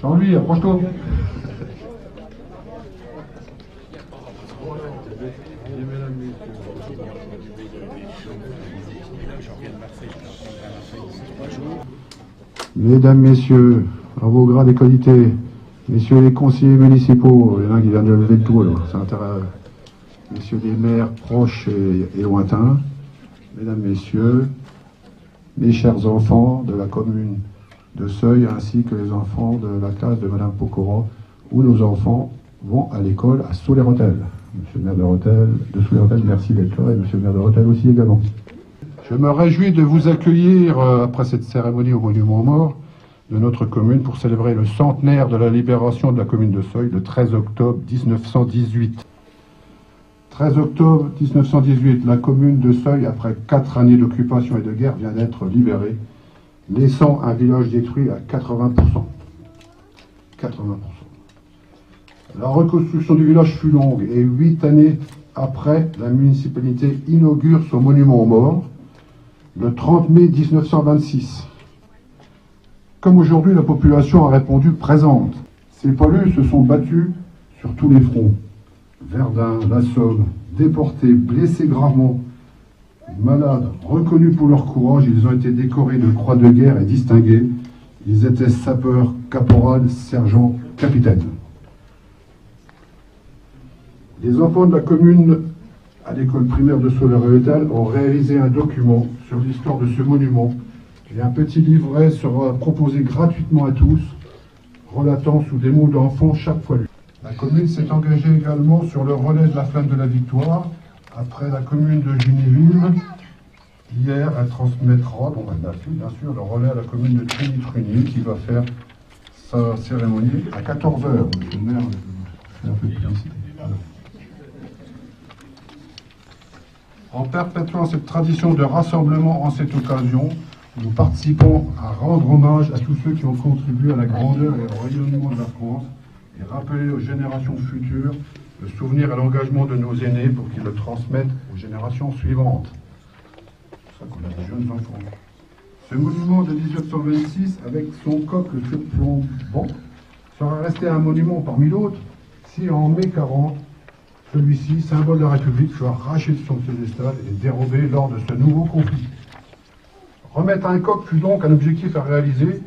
Jean-Louis, approche-toi. Mesdames, Messieurs, à vos grades et qualités, Messieurs les conseillers municipaux, il y en a qui viennent de lever le tour, c'est intérêt. Messieurs les maires proches et lointains, Mesdames, Messieurs, mes chers enfants de la commune de Seuil, ainsi que les enfants de la classe de Madame Pokora, où nos enfants vont à l'école à Soulay-Rotel. Monsieur le maire de Soulay-Rotel, merci d'être là, et Monsieur le maire de Rotel aussi également. Je me réjouis de vous accueillir après cette cérémonie au Monument aux Morts de notre commune pour célébrer le centenaire de la libération de la commune de Seuil le 13 octobre 1918. 13 octobre 1918, la commune de Seuil, après 4 années d'occupation et de guerre, vient d'être libérée, laissant un village détruit à 80%. 80%. La reconstruction du village fut longue et 8 années après, la municipalité inaugure son monument aux morts le 30 mai 1926. Comme aujourd'hui, la population a répondu présente. Ces poilus se sont battus sur tous les fronts. Verdun, la Somme, déportés, blessés gravement, malades, reconnus pour leur courage, ils ont été décorés de croix de guerre et distingués. Ils étaient sapeurs, caporal, sergent, capitaine. Les enfants de la commune à l'école primaire de Soulay-Rotel ont réalisé un document sur l'histoire de ce monument et un petit livret sera proposé gratuitement à tous, relatant sous des mots d'enfants chaque fois lu. La commune s'est engagée également sur le relais de la flamme de la victoire. Après la commune de Junéville, hier, elle transmettra, bien sûr, le relais à la commune de Trini-Trunier qui va faire sa cérémonie à 14h. Monsieur le maire, je fais un peu de publicité. En perpétuant cette tradition de rassemblement en cette occasion, nous participons à rendre hommage à tous ceux qui ont contribué à la grandeur et au rayonnement de la France et rappeler aux générations futures le souvenir et l'engagement de nos aînés pour qu'ils le transmettent aux générations suivantes. C'est pour ça qu'on a des jeunes enfants. Ce monument de 1926, avec son coq surplombant, sera resté un monument parmi d'autres si en mai 40, celui-ci, symbole de la République, fut arraché de son piédestal et dérobé lors de ce nouveau conflit. Remettre un coq fut donc un objectif à réaliser,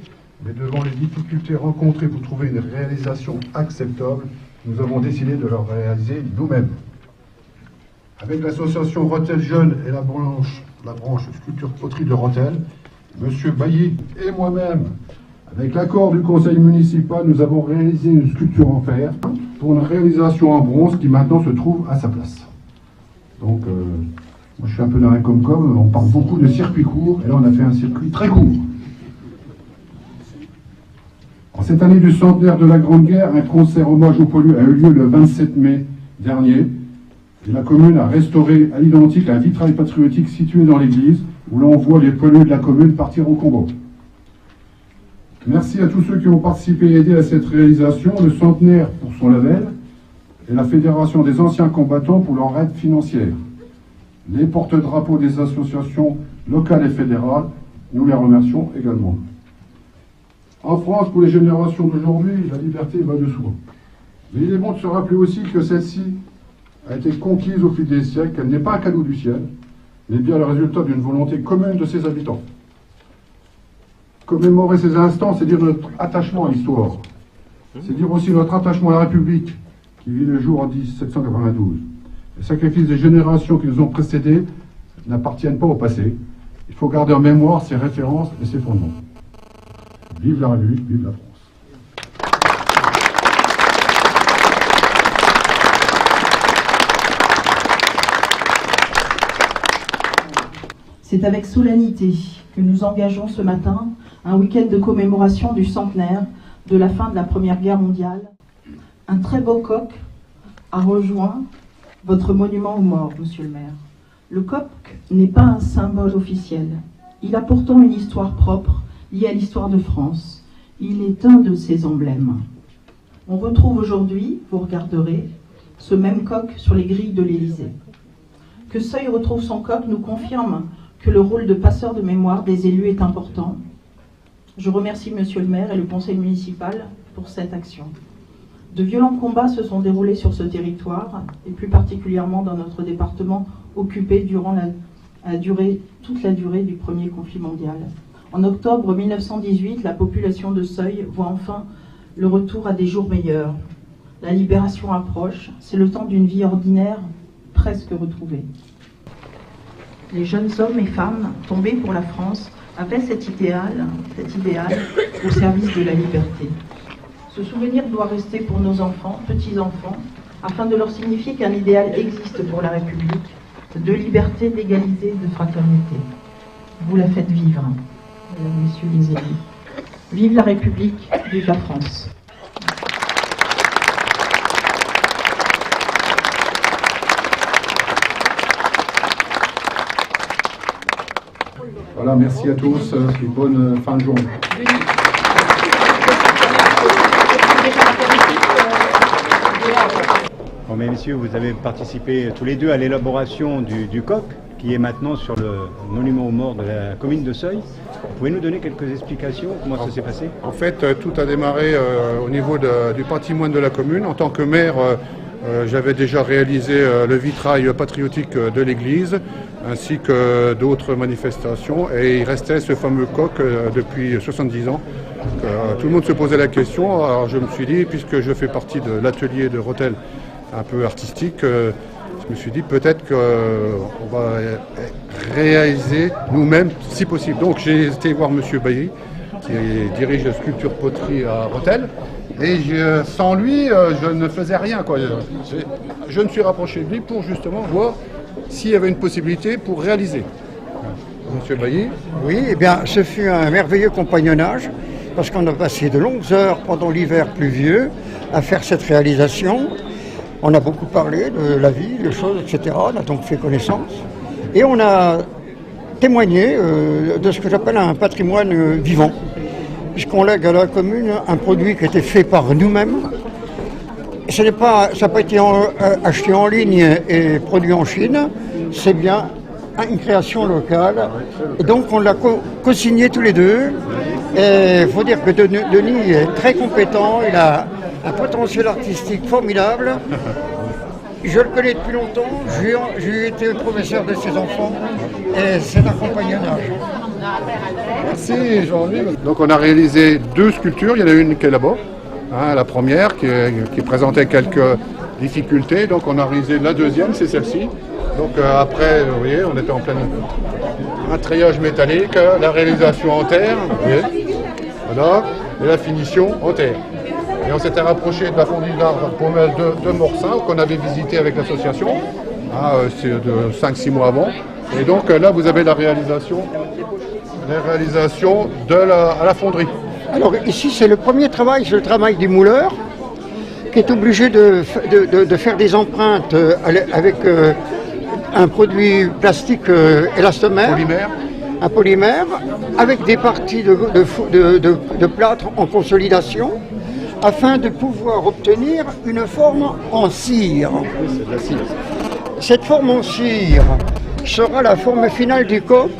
mais devant les difficultés rencontrées pour trouver une réalisation acceptable, nous avons décidé de le réaliser nous-mêmes. Avec l'association Rotel Jeunes et la branche Sculpture Poterie de Rotel, M. Bailly et moi-même, avec l'accord du conseil municipal, nous avons réalisé une sculpture en fer pour une réalisation en bronze qui maintenant se trouve à sa place. Donc, moi je suis un peu dans un com-com, on parle beaucoup de circuits courts, et là on a fait un circuit très court. En cette année du centenaire de la Grande Guerre, un concert hommage aux poilus a eu lieu le 27 mai dernier. Et la commune a restauré à l'identique un vitrail patriotique situé dans l'église, où l'on voit les pelés de la commune partir au combat. Merci à tous ceux qui ont participé et aidé à cette réalisation, le Centenaire pour son label et la Fédération des anciens combattants pour leur aide financière. Les porte-drapeaux des associations locales et fédérales, nous les remercions également. En France, pour les générations d'aujourd'hui, la liberté va de soi. Mais il est bon de se rappeler aussi que celle-ci a été conquise au fil des siècles, qu'elle n'est pas un cadeau du ciel, mais bien le résultat d'une volonté commune de ses habitants. Commémorer ces instants, c'est dire notre attachement à l'histoire. C'est dire aussi notre attachement à la République, qui vit le jour en 1792. Les sacrifices des générations qui nous ont précédés n'appartiennent pas au passé. Il faut garder en mémoire ses références et ses fondements. Vive la République, vive la France. C'est avec solennité que nous engageons ce matin un week-end de commémoration du centenaire de la fin de la Première Guerre mondiale. Un très beau coq a rejoint votre monument aux morts, monsieur le maire. Le coq n'est pas un symbole officiel. Il a pourtant une histoire propre liée à l'histoire de France. Il est un de ses emblèmes. On retrouve aujourd'hui, vous regarderez, ce même coq sur les grilles de l'Élysée. Que Seuil retrouve son coq nous confirme que le rôle de passeur de mémoire des élus est important. Je remercie monsieur le maire et le conseil municipal pour cette action. De violents combats se sont déroulés sur ce territoire, et plus particulièrement dans notre département occupé durant toute la durée du premier conflit mondial. En octobre 1918, la population de Seuil voit enfin le retour à des jours meilleurs. La libération approche, c'est le temps d'une vie ordinaire presque retrouvée. Les jeunes hommes et femmes tombés pour la France avaient cet idéal au service de la liberté. Ce souvenir doit rester pour nos enfants, petits-enfants, afin de leur signifier qu'un idéal existe pour la République, de liberté, d'égalité, de fraternité. Vous la faites vivre, mesdames, messieurs les élus. Vive la République, vive la France. Voilà, merci à tous et bonne fin de journée. Bon, mais messieurs, vous avez participé tous les deux à l'élaboration du coq, qui est maintenant sur le monument aux morts de la commune de Seuil. Vous pouvez nous donner quelques explications, comment ça s'est passé? En fait, tout a démarré au niveau du patrimoine de la commune. En tant que maire, j'avais déjà réalisé le vitrail patriotique de l'église, ainsi que d'autres manifestations, et il restait ce fameux coq depuis 70 ans. Tout le monde se posait la question, alors je me suis dit, puisque je fais partie de l'atelier de Rethel un peu artistique, je me suis dit peut-être qu'on va réaliser nous-mêmes si possible. Donc j'ai été voir M. Bailly, qui dirige la sculpture poterie à Rethel, et sans lui, je ne faisais rien, quoi. Je me suis rapproché de lui pour justement voir s'il y avait une possibilité pour réaliser. Monsieur Bailly? Oui, eh bien, ce fut un merveilleux compagnonnage, parce qu'on a passé de longues heures pendant l'hiver pluvieux à faire cette réalisation. On a beaucoup parlé de la vie, des choses, etc. On a donc fait connaissance. Et on a témoigné de ce que j'appelle un patrimoine vivant, puisqu'on lègue à la commune un produit qui a été fait par nous-mêmes. Ça n'a pas été acheté en ligne et produit en Chine, c'est bien une création locale. Et donc on l'a co-signé tous les deux. Et il faut dire que Denis est très compétent, il a un potentiel artistique formidable. Je le connais depuis longtemps, j'ai été professeur de ses enfants et c'est un compagnonnage. Merci Jean-Louis. Donc on a réalisé 2 sculptures, il y en a une qui est là-bas, hein, la première qui présentait quelques difficultés, donc on a réalisé la deuxième, c'est celle-ci. Donc après, vous voyez, on était en plein un treillage métallique, la réalisation en terre, vous voyez, voilà, et la finition en terre. Et on s'était rapproché de la fonderie d'arbres pour mettre de Morsin, qu'on avait visité avec l'association, hein, c'est de 5-6 mois avant. Et donc là, vous avez la réalisation à la fonderie. Alors ici, c'est le premier travail, c'est le travail des mouleurs. qui est obligé de faire des empreintes avec un produit plastique élastomère, un polymère, avec des parties de plâtre en consolidation, afin de pouvoir obtenir une forme en cire. Cette forme en cire sera la forme finale du coq,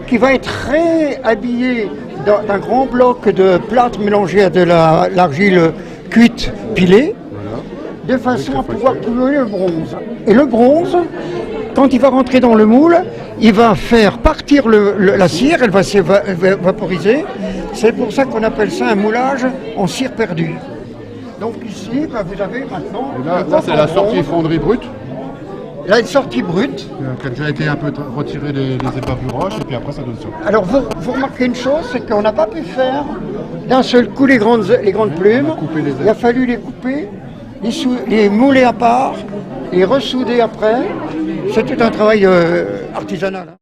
qui va être réhabillé d'un grand bloc de plâtre mélangé à de l'argile cuite pilée, de façon à pouvoir couler le bronze. Et le bronze, quand il va rentrer dans le moule, il va faire partir la cire, elle va s'évaporiser. C'est pour ça qu'on appelle ça un moulage en cire perdue. Donc ici, vous avez maintenant... Et là c'est la sortie fonderie brute. Là, une sortie brute. Qui a déjà été un peu retiré des épavures roches, et puis après ça donne ça. Alors vous remarquez une chose, c'est qu'on n'a pas pu faire d'un seul coup les grandes plumes. Il a fallu les couper, les mouler à part, les ressouder après. C'est tout un travail artisanal.